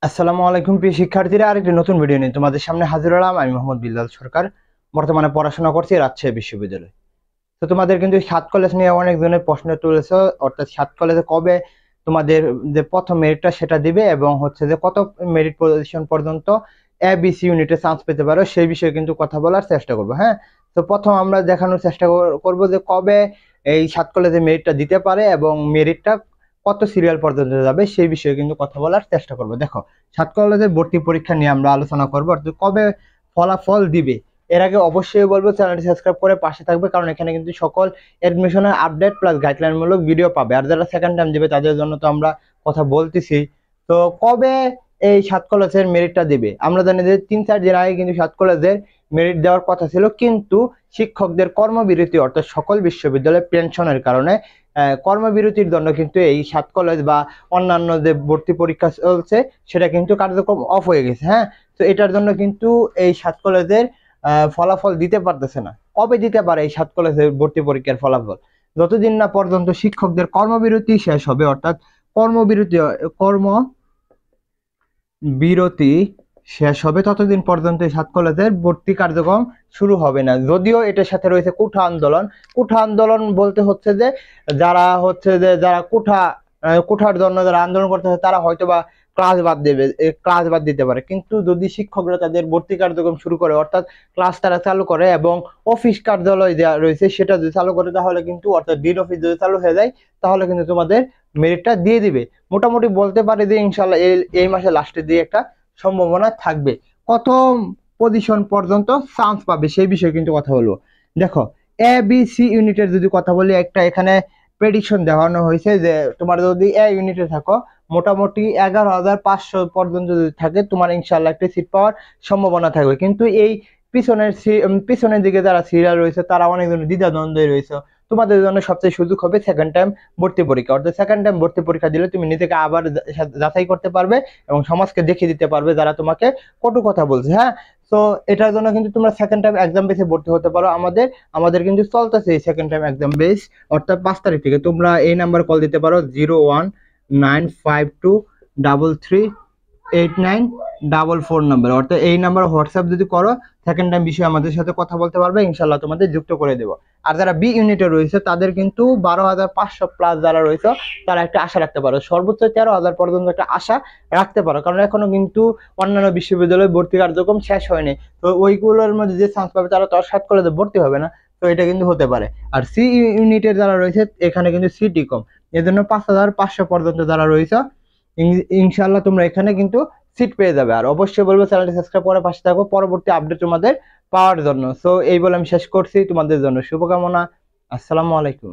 আসসালামু আলাইকুম প্রিয় শিক্ষার্থীরা, আরেকটি নতুন ভিডিও নিয়ে তোমাদের সামনে হাজির হলাম। আমি মোহাম্মদ বিল্লাল সরকার, বর্তমানে পড়াশোনা করছি রাজশাহী বিশ্ববিদ্যালয়ে। তো তোমাদের কিন্তু সাত কলেজ নিয়ে অনেক ধরনের প্রশ্ন তুলেছে, অর্থাৎ সাত কলেজে কবে তোমাদের যে প্রথম মেরিটটা সেটা দিবে এবং হচ্ছে যে কত মেরিট পজিশন পর্যন্ত ABC ইউনিটে চান্স পেতে পারো সেই বিষয়ে কিন্তু কথা বলার চেষ্টা করবো। হ্যাঁ, তো প্রথম আমরা দেখানোর চেষ্টা করব যে কবে এই সাত কলেজে মেরিটটা দিতে পারে এবং মেরিটটা কত সিরিয়াল পর্যন্ত যাবে সেই বিষয়ে কিন্তু কথা বলার চেষ্টা করব। দেখো, সাত কলেজের ভর্তি পরীক্ষা নিয়ে আমরা আলোচনা করবো, অর্থাৎ কবে ফলাফল দিবে। এর আগে অবশ্যই বলবো চ্যানেলটি সাবস্ক্রাইব করে পাশে থাকবে, কারণ এখানে কিন্তু সকল এডমিশনের আপডেট প্লাস গাইডলাইন মূলক ভিডিও পাবে। আর যারা সেকেন্ড টাইম দিবে তাদের জন্য তো আমরা কথা বলতেছি। তো কবে এই সাত কলেজের মেরিটটা দিবে? আমরা জানি যে 3-4 দিন আগে কিন্তু সাত কলেজের মেরিট দেওয়ার কথা ছিল, কিন্তু শিক্ষকদের কর্মবিরতি অর্থাৎ সকল বিশ্ববিদ্যালয় পেনশনের কারণে কর্মবিরতির জন্য কিন্তু এই সাত কলেজ বা অন্যান্য যে ভর্তি পরীক্ষা চলছে সেটা কিন্তু কার্যক্রম অফ হয়ে গেছে। হ্যাঁ, তো এটার জন্য কিন্তু এই সাত কলেজের ফলাফল দিতে পারতেছে না। কবে দিতে পারে এই সাত কলেজের ভর্তি পরীক্ষার ফলাফল? যতদিন না পর্যন্ত শিক্ষকদের কর্মবিরতি শেষ হবে, অর্থাৎ কর্মবিরতি শেষ হবে ততদিন পর্যন্ত এই সাত কলেজের ভর্তি কার্যক্রম শুরু হবে না। যদিও এটার সাথে রয়েছে কোঠা আন্দোলন। কোঠা আন্দোলন বলতে হচ্ছে যে যারা কোঠার জন্য যারা আন্দোলন করতেছে তারা হয়তো বা ক্লাস বাদ দিতে পারে, কিন্তু যদি শিক্ষকরা তাদের ভর্তি কার্যক্রম শুরু করে, অর্থাৎ ক্লাস তারা চালু করে এবং অফিস কার্যালয় দেওয়া রয়েছে সেটা যদি চালু করে, তাহলে কিন্তু অর্থাৎ ডিন অফিস যদি চালু হয়ে যায় তাহলে কিন্তু তোমাদের মেরিটটা দিয়ে দিবে। মোটামুটি বলতে পারি যে ইনশাল্লাহ এই মাসে লাস্টের দিয়ে একটা সম্ভাবনা থাকবে। কত পজিশন পর্যন্ত চান্স পাবে সেই বিষয়ে কিন্তু কথা বলবো। দেখো, ABC ইউনিটের যদি কথা বলি, একটা এখানে প্রেডিকশন দেওয়ানো হয়েছে যে তোমার যদি ইউনিটে থাকো মোটামুটি 11,500 পর্যন্ত যদি থাকে তোমার ইনশাল্লাহ একটা সিট পাওয়ার সম্ভাবনা থাকবে। কিন্তু এই পিছনের দিকে যারা সিরিয়াল রয়েছে তারা অনেক ধরনের দ্বিধাদ্বন্দ্বে রয়েছে। তোমাদের জন্য সবচেয়ে সুযোগ হবে সেকেন্ড টাইম ভর্তি পরীক্ষা, অর্থাৎ সেকেন্ড টাইম ভর্তি পরীক্ষা দিলে তুমি নিজেকে আবার যাচাই করতে পারবে এবং সমাজকে দেখিয়ে দিতে পারবে যারা তোমাকে কটু কথা বলছে। হ্যাঁ, তো এটার জন্য কিন্তু তোমরা সেকেন্ড টাইম এক্সাম বেসে ভর্তি হতে পারো। আমাদের কিন্তু চলতেছে এই সেকেন্ড টাইম এক্সাম বেস, অর্থাৎ 5 তারিখ থেকে। তোমরা এই নাম্বার কল দিতে পারো 0195233894 নাম্বার, অর্থাৎ এই নাম্বার হোয়াটসঅ্যাপ যদি করো সেকেন্ড টাইম বিষয়ে আমাদের সাথে কথা বলতে পারবে, ইনশাল্লাহ তোমাদের যুক্ত করে দেবো। আর যারা বি ইউনিটে রয়েছে তাদের কিন্তু 12,500 প্লাস যারা রয়েছে তারা একটা আশা রাখতে পারো, সর্বোচ্চ 13,000 পর্যন্ত একটা আশা রাখতে পারো, কারণ এখনো কিন্তু অন্যান্য বিশ্ববিদ্যালয়ে ভর্তি কার্যক্রম শেষ হয়নি। তো ওইগুলোর মধ্যে যে চান্স পাবে তারা তো আর সাত কলেজে ভর্তি হবে না, তো এটা কিন্তু হতে পারে। আর সি ইউনিটের যারা রয়েছে এখানে কিন্তু সিটি কম, এজন্য 5,500 পর্যন্ত যারা রয়েছে ইনশাল্লাহ তোমরা এখানে কিন্তু সিট পেয়ে যাবে। আর অবশ্যই বলবো চ্যানেলটি সাবস্ক্রাইব করে পাশে থাকো পরবর্তী আপডেট তোমাদের পাওয়ার জন্য। সো এই বলে আমি শেষ করছি, তোমাদের জন্য শুভকামনা। আসসালামু আলাইকুম।